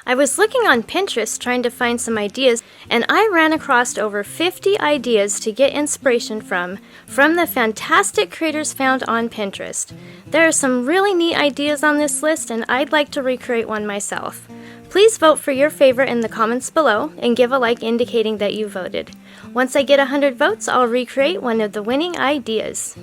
I was looking on Pinterest trying to find some ideas, and I ran across over 50 ideas to get inspiration from the fantastic creators found on Pinterest. There are some really neat ideas on this list, and I'd like to recreate one myself. Please vote for your favorite in the comments below and give a like indicating that you voted. Once I get 100 votes, I'll recreate one of the winning ideas.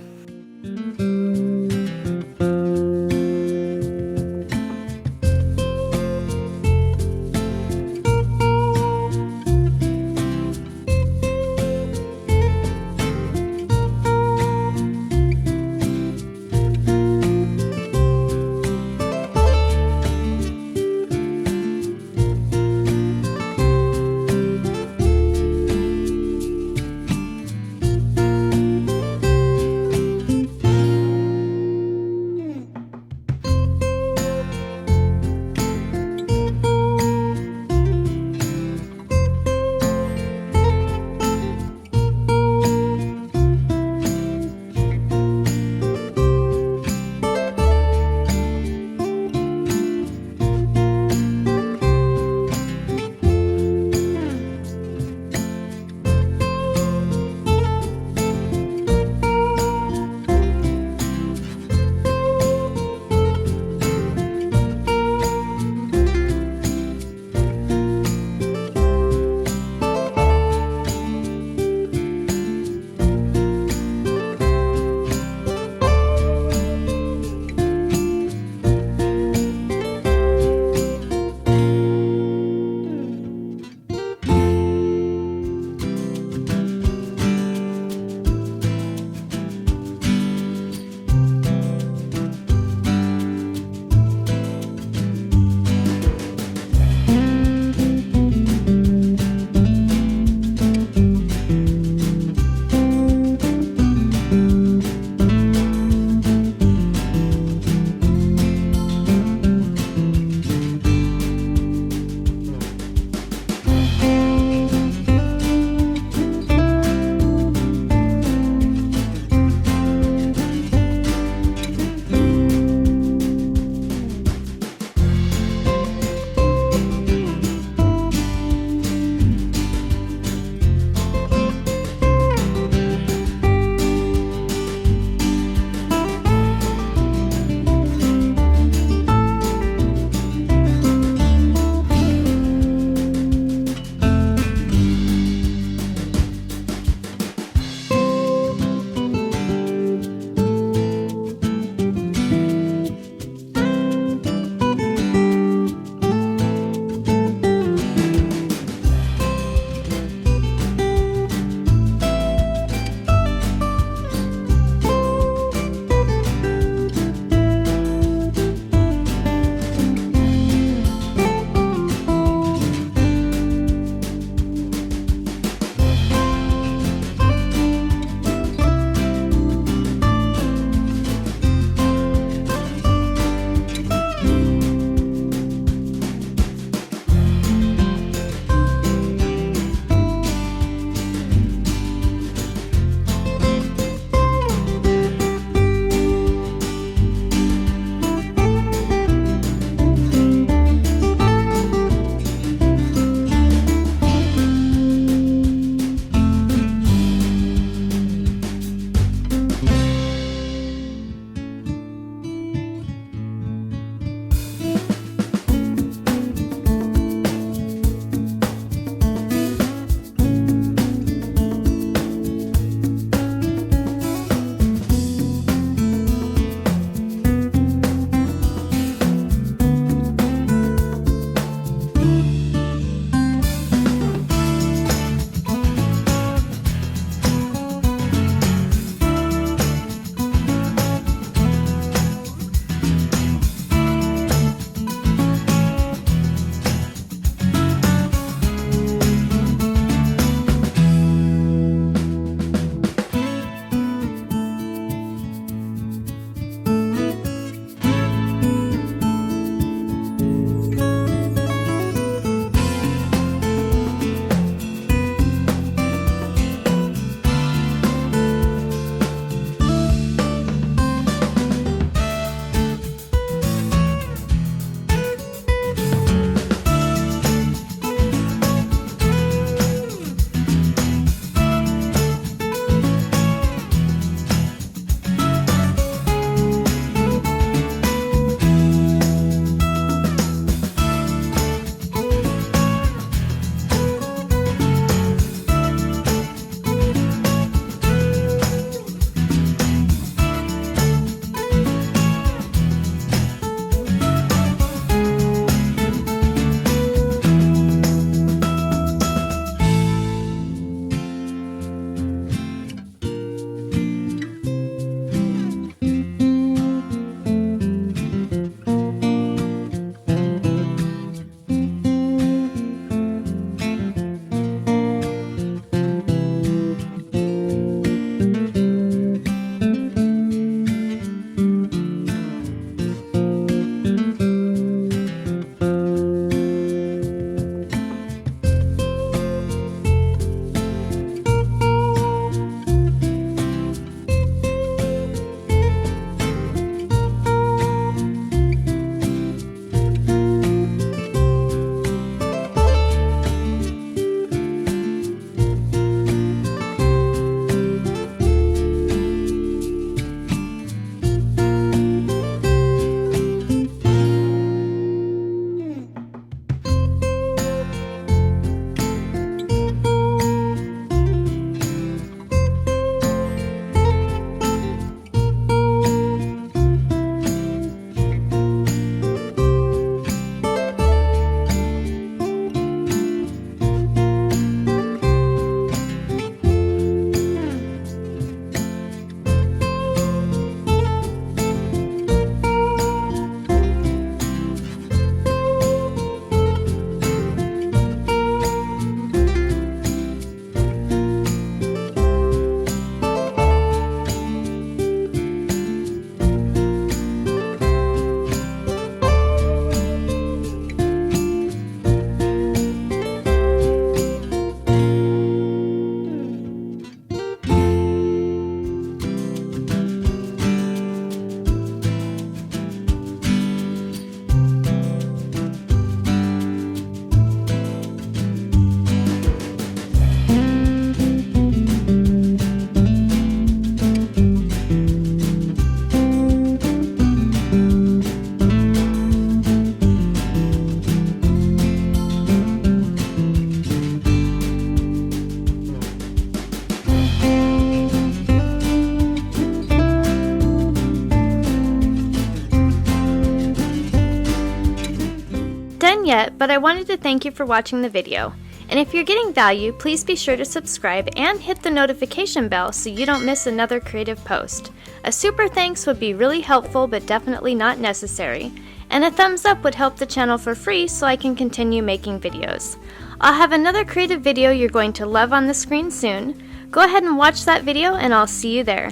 I wanted to thank you for watching the video. And if you're getting value, please be sure to subscribe and hit the notification bell so you don't miss another creative post. A super thanks would be really helpful but definitely not necessary. And a thumbs up would help the channel for free so I can continue making videos. I'll have another creative video you're going to love on the screen soon. Go ahead and watch that video and I'll see you there.